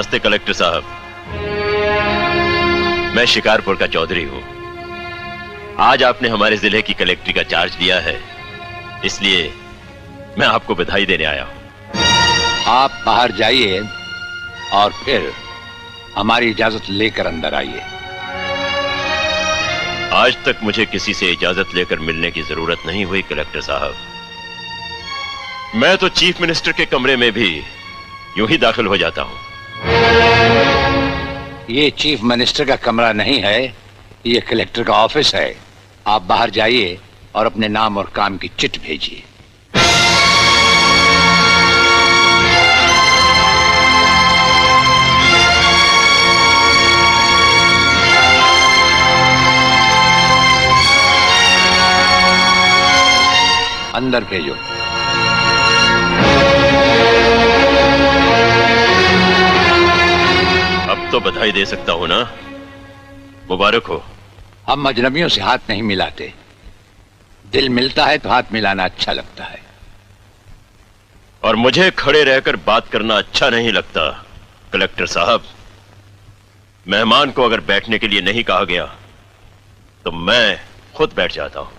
नमस्ते कलेक्टर साहब, मैं शिकारपुर का चौधरी हूं। आज आपने हमारे जिले की कलेक्ट्री का चार्ज लिया है, इसलिए मैं आपको बधाई देने आया हूं। आप बाहर जाइए और फिर हमारी इजाजत लेकर अंदर आइए। आज तक मुझे किसी से इजाजत लेकर मिलने की जरूरत नहीं हुई कलेक्टर साहब। मैं तो चीफ मिनिस्टर के कमरे में भी यूं ही दाखिल हो जाता हूं। ये चीफ मिनिस्टर का कमरा नहीं है, ये कलेक्टर का ऑफिस है। आप बाहर जाइए और अपने नाम और काम की चिट भेजिए। अंदर भेजो। अब तो बधाई दे सकता हूं ना? मुबारक हो। हम अजनबियों से हाथ नहीं मिलाते। दिल मिलता है तो हाथ मिलाना अच्छा लगता है। और मुझे खड़े रहकर बात करना अच्छा नहीं लगता कलेक्टर साहब। मेहमान को अगर बैठने के लिए नहीं कहा गया तो मैं खुद बैठ जाता हूं।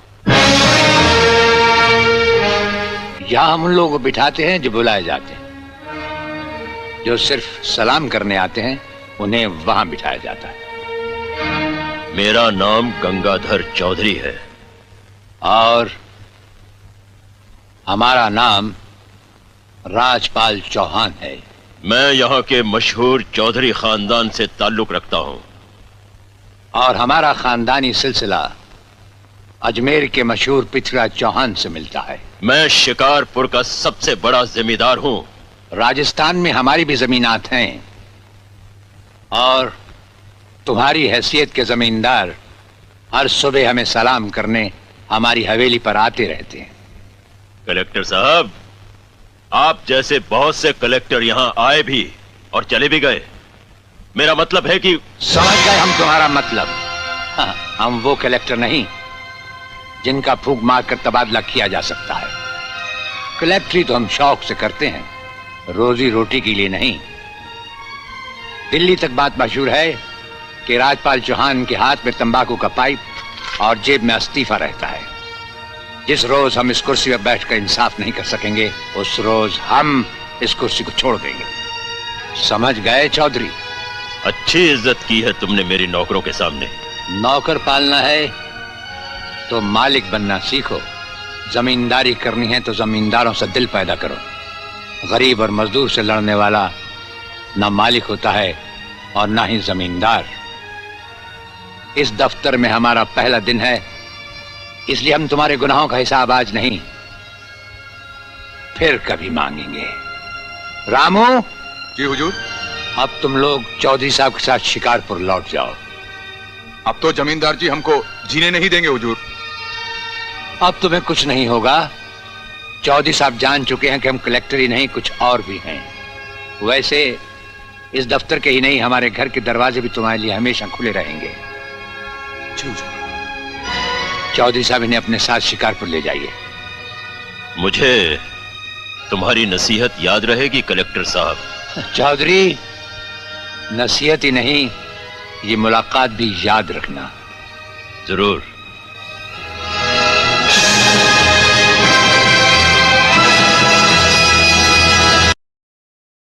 यहां हम उन लोगों को बिठाते हैं जो बुलाए जाते हैं। जो सिर्फ सलाम करने आते हैं उन्हें वहां बिठाया जाता है। मेरा नाम गंगाधर चौधरी है। और हमारा नाम राजपाल चौहान है। मैं यहाँ के मशहूर चौधरी खानदान से ताल्लुक रखता हूँ। और हमारा खानदानी सिलसिला अजमेर के मशहूर पृथ्वीराज चौहान से मिलता है। मैं शिकारपुर का सबसे बड़ा जमींदार हूँ। राजस्थान में हमारी भी जमीनात हैं और तुम्हारी हैसियत के जमींदार हर सुबह हमें सलाम करने हमारी हवेली पर आते रहते हैं। कलेक्टर साहब, आप जैसे बहुत से कलेक्टर यहाँ आए भी और चले भी गए। मेरा मतलब है कि समझ गए हम तुम्हारा मतलब। हाँ, हम वो कलेक्टर नहीं जिनका फूंक मारकर तबादला किया जा सकता है। कलेक्टरी तो हम शौक से करते हैं, रोजी रोटी के लिए नहीं। दिल्ली तक बात मशहूर है कि राजपाल चौहान के हाथ में तंबाकू का पाइप और जेब में इस्तीफा रहता है। जिस रोज हम इस कुर्सी पर बैठकर इंसाफ नहीं कर सकेंगे उस रोज हम इस कुर्सी को छोड़ देंगे। समझ गए चौधरी? अच्छी इज्जत की है तुमने मेरी नौकरों के सामने। नौकर पालना है तो मालिक बनना सीखो। जमींदारी करनी है तो जमींदारों से दिल पैदा करो। गरीब और मजदूर से लड़ने वाला ना मालिक होता है और ना ही जमींदार। इस दफ्तर में हमारा पहला दिन है, इसलिए हम तुम्हारे गुनाहों का हिसाब आज नहीं फिर कभी मांगेंगे। रामू। जी हुजूर। अब तुम लोग चौधरी साहब के साथ शिकारपुर लौट जाओ। अब तो जमींदार जी हमको जीने नहीं देंगे हुजूर। अब तुम्हें कुछ नहीं होगा। चौधरी साहब जान चुके हैं कि हम कलेक्टर ही नहीं कुछ और भी हैं। वैसे इस दफ्तर के ही नहीं हमारे घर के दरवाजे भी तुम्हारे लिए हमेशा खुले रहेंगे। चौधरी साहब इन्हें अपने साथ शिकारपुर ले जाइए। मुझे तुम्हारी नसीहत याद रहेगी कलेक्टर साहब। चौधरी, नसीहत ही नहीं ये मुलाकात भी याद रखना। जरूर।